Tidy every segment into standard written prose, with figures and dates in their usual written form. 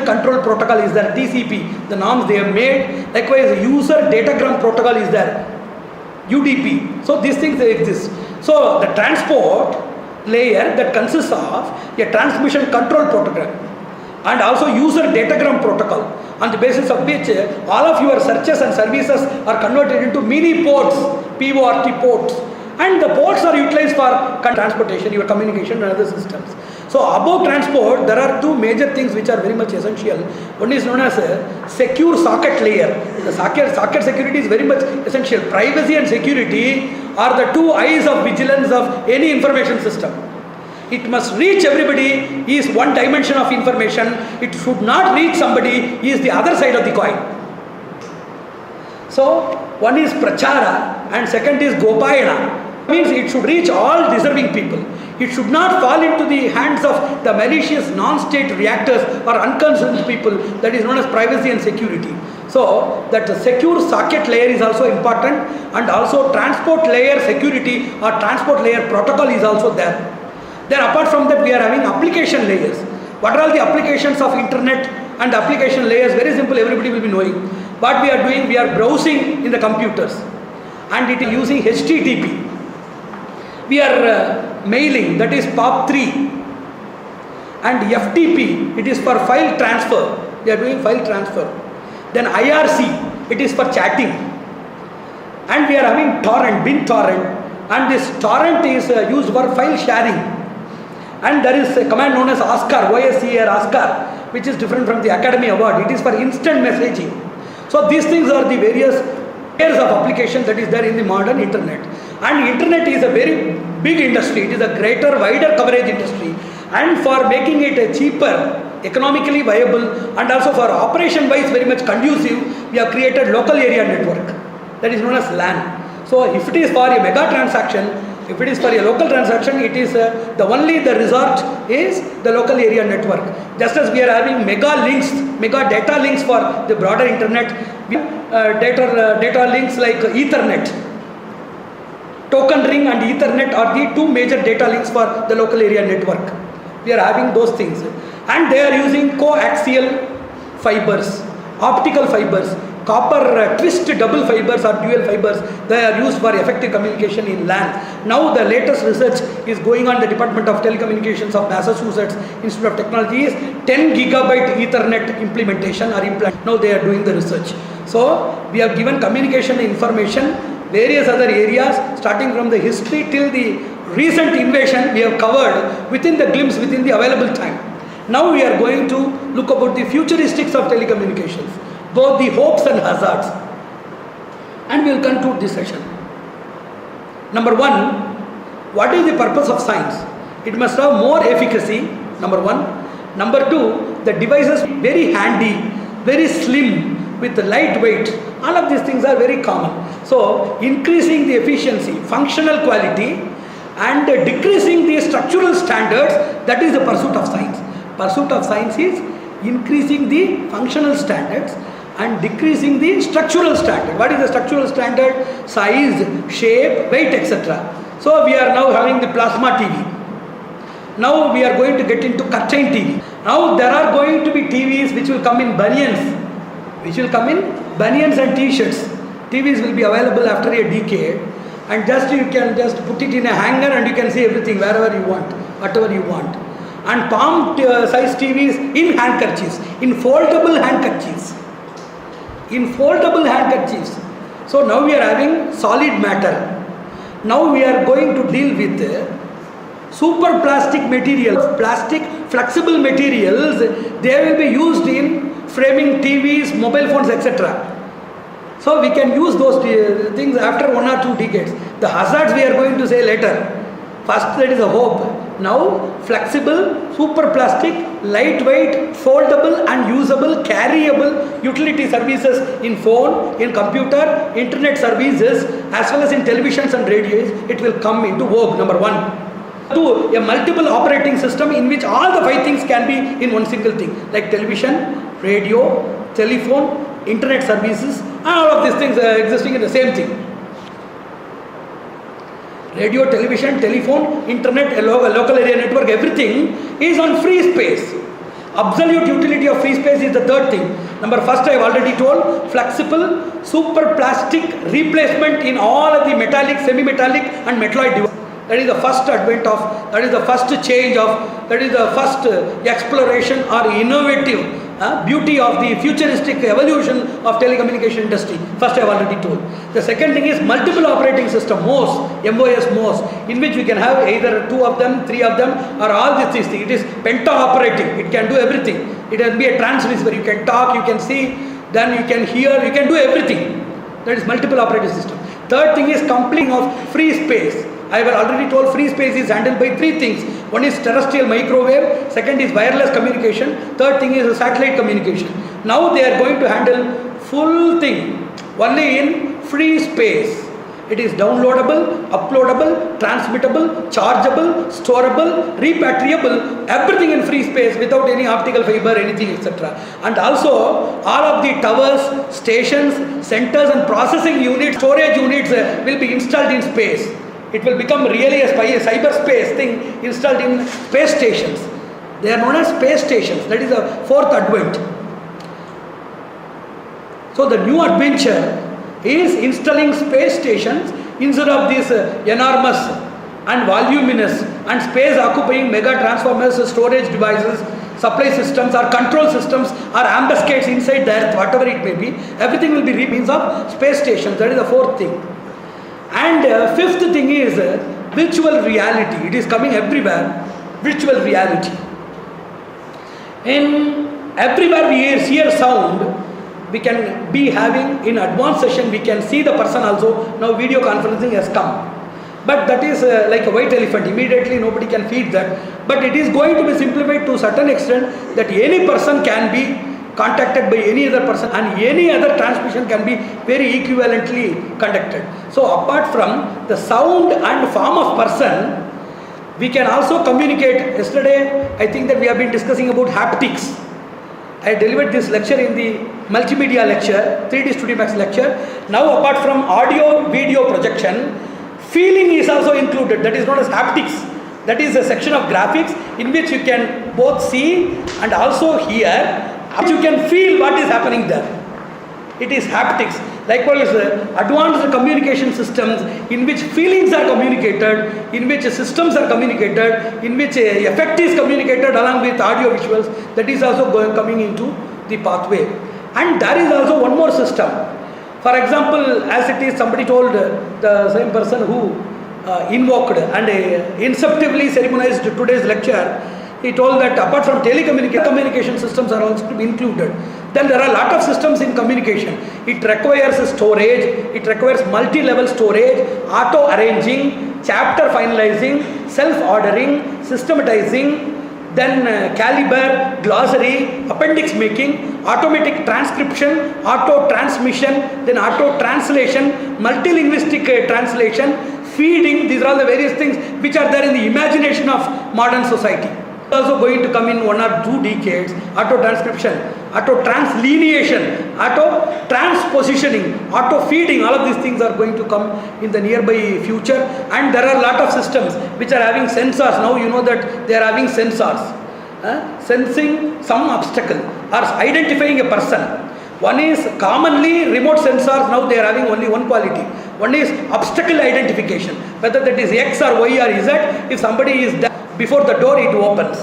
control protocol is there, TCP, the norms they have made. Likewise, user datagram protocol is there, UDP. So these things they exist. So the transport layer that consists of a transmission control protocol and also user datagram protocol, on the basis of which all of your searches and services are converted into mini ports, PORT ports, and the ports are utilized for transportation, your communication and other systems. So above transport, there are two major things which are very much essential. One is known as a secure socket layer. The socket security is very much essential. Privacy and security are the two eyes of vigilance of any information system. It must reach everybody is one dimension of information. It should not reach somebody is the other side of the coin. So one is prachara and second is gopayana. Means it should reach all deserving people. It should not fall into the hands of the malicious non-state reactors or unconcerned people. That is known as privacy and security. So that secure socket layer is also important, and also transport layer security or transport layer protocol is also there. Then apart from that, we are having application layers. What are all the applications of internet and application layers? Very simple, everybody will be knowing. What we are doing, we are browsing in the computers and it is using HTTP. We are mailing, that is POP3, and FTP, it is for file transfer. We are doing file transfer. Then IRC, it is for chatting. And we are having torrent, BinTorrent, and this torrent is used for file sharing. And there is a command known as OSCAR, OSCAR, OSCAR, which is different from the Academy Award. It is for instant messaging. So these things are the various layers of application that is there in the modern internet. And internet is a very big industry. It is a greater, wider coverage industry. And for making it a cheaper, economically viable, and also for operation wise very much conducive, we have created local area network. That is known as LAN. So if it is for a mega transaction, if it is for a local transaction, it is the resort is the local area network. Just as we are having mega links, mega data links for the broader internet, data links like Ethernet. Token ring and Ethernet are the two major data links for the local area network. We are having those things. And they are using coaxial fibers, optical fibers, copper twist double fibers or dual fibers. They are used for effective communication in LAN. Now the latest research is going on the Department of Telecommunications of Massachusetts Institute of Technology is 10 gigabyte Ethernet implementation or implant. Now they are doing the research. So we have given communication information, various other areas starting from the history till the recent invasion we have covered within the glimpse, within the available time. Now we are going to look about the futuristics of telecommunications, both the hopes and hazards, and we will conclude this session. Number one, what is the purpose of science? It must have more efficacy, number one. Number two, the devices very handy, very slim, with lightweight. All of these things are very common. So increasing the efficiency, functional quality, and decreasing the structural standards, that is the pursuit of science. Pursuit of science is increasing the functional standards and decreasing the structural standard. What is the structural standard? Size, shape, weight, etc. So we are now having the plasma TV. Now we are going to get into curtain TV. Now there are going to be TVs which will come in bunions, and t-shirts. TVs will be available after a decade, and you can just put it in a hanger and you can see everything wherever you want, whatever you want. And palm size TVs in handkerchiefs, in foldable handkerchiefs. So now we are having solid matter. Now we are going to deal with super plastic materials, plastic flexible materials. They will be used in framing TVs, mobile phones, etc. So we can use those things after 1 or 2 decades. The hazards we are going to say later. First, that is a hope. Now, flexible, super plastic, lightweight, foldable and usable, carryable utility services in phone, in computer, internet services, as well as in televisions and radios, it will come into vogue, number one. Two, a multiple operating system in which all the 5 things can be in one single thing, like television, radio, telephone, internet services, and all of these things are existing in the same thing. Radio, television, telephone, internet, local area network, everything is on free space. Absolute utility of free space the third thing. Number first I have already told, flexible superplastic replacement in all of the metallic, semi-metallic and metalloid devices. That is the first advent of, that is the first change of, that is the first exploration or innovative beauty of the futuristic evolution of telecommunication industry. First I have already told. The second thing is multiple operating system, MOS, in which we can have either 2 of them, 3 of them, or all these things. It is penta operating. It can do everything. It can be a transmitter. You can talk, you can see, then you can hear, you can do everything. That is multiple operating system. Third thing is completing of free space. I have already told free space is handled by 3 things. One is terrestrial microwave, second is wireless communication, third thing is satellite communication. Now they are going to handle full thing only in free space. It is downloadable, uploadable, transmittable, chargeable, storable, repatriable, everything in free space without any optical fiber, anything, etc. And also all of the towers, stations, centers and processing units, storage units will be installed in space. It will become really a cyberspace thing installed in space stations. They are known as space stations. That is the fourth advent. So the new adventure is installing space stations instead of these enormous and voluminous and space occupying mega transformers, storage devices, supply systems or control systems or ambuscades inside the earth, whatever it may be. Everything will be means of space stations. That is the fourth thing. And fifth thing is virtual reality. It is coming everywhere. Virtual reality. In everywhere we hear sound, we can be having in advanced session, we can see the person also. Now video conferencing has come. But that is like a white elephant. Immediately nobody can feed that. But it is going to be simplified to a certain extent that any person can be contacted by any other person and any other transmission can be very equivalently conducted. So apart from the sound and form of person, we can also communicate. Yesterday I think that we have been discussing about haptics. I delivered this lecture in the multimedia lecture, 3D Studio Max lecture. Now apart from audio video projection, feeling is also included. That is known as haptics. That is a section of graphics in which you can both see and also hear. You can feel what is happening there. It is haptics. Likewise, advanced communication systems in which feelings are communicated, in which systems are communicated, in which effect is communicated along with audio visuals. That is also coming into the pathway. And there is also one more system. For example, as it is somebody told, the same person who invoked and inceptively ceremonized today's lecture, he told that apart from communication systems are also to be included. Then there are a lot of systems in communication. It requires storage, it requires multi-level storage, auto-arranging, chapter finalizing, self-ordering, systematizing, then caliber, glossary, appendix making, automatic transcription, auto-transmission, then auto-translation, multilinguistic translation, feeding. These are all the various things which are there in the imagination of modern society. Also going to come in 1 or 2 decades. Auto-transcription, auto-translineation, auto-transpositioning, auto-feeding, all of these things are going to come in the nearby future. And there are a lot of systems which are having sensors. Now you know that they are having sensors. Sensing some obstacle or identifying a person. One is commonly remote sensors, now they are having only one quality. One is obstacle identification, whether that is X or Y or Z. If somebody is there before the door, it opens.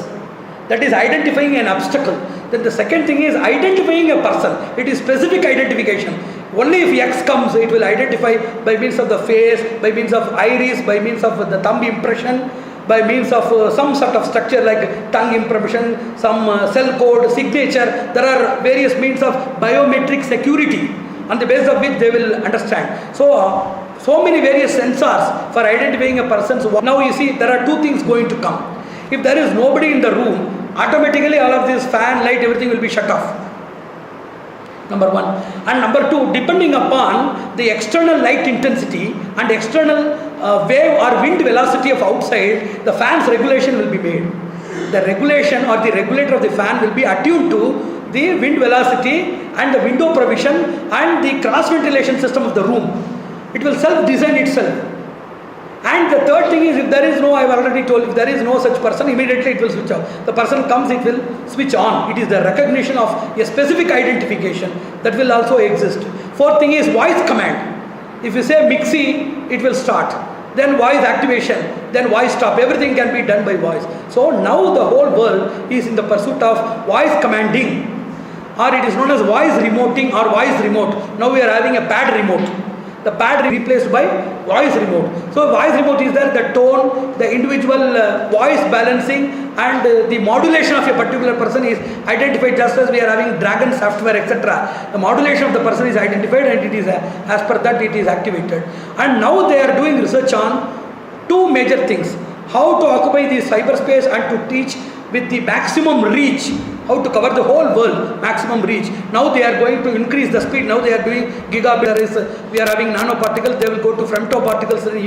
That is identifying an obstacle. Then the second thing is identifying a person. It is specific identification. Only if X comes, it will identify by means of the face, by means of iris, by means of the thumb impression, by means of some sort of structure like tongue impression, some cell code, signature. There are various means of biometric security on the basis of which they will understand. So many various sensors for identifying a person. So now you see there are 2 things going to come. If there is nobody in the room, automatically all of this fan, light, everything will be shut off. Number 1. And number 2, depending upon the external light intensity and external wave or wind velocity of outside, the fan's regulation will be made. The regulation or the regulator of the fan will be attuned to the wind velocity and the window provision and the cross ventilation system of the room. It will self-design itself. And the third thing is, if there is no, I have already told, if there is no such person, immediately it will switch off. The person comes, it will switch on. It is the recognition of a specific identification that will also exist. Fourth thing is voice command. If you say Mixi, it will start. Then voice activation, then voice stop. Everything can be done by voice. So now the whole world is in the pursuit of voice commanding, or it is known as voice remoting or voice remote. Now we are having a pad remote. The pad replaced by voice remote. So voice remote is there, the tone, the individual voice balancing, and the modulation of a particular person is identified, just as we are having Dragon software, etc. The modulation of the person is identified, and it is as per that it is activated. And now they are doing research on two major things: how to occupy the cyberspace and to teach with the maximum reach, how to cover the whole world, maximum reach. Now they are going to increase the speed. Now they are doing gigabit. We are having nanoparticles. They will go to femtoparticles.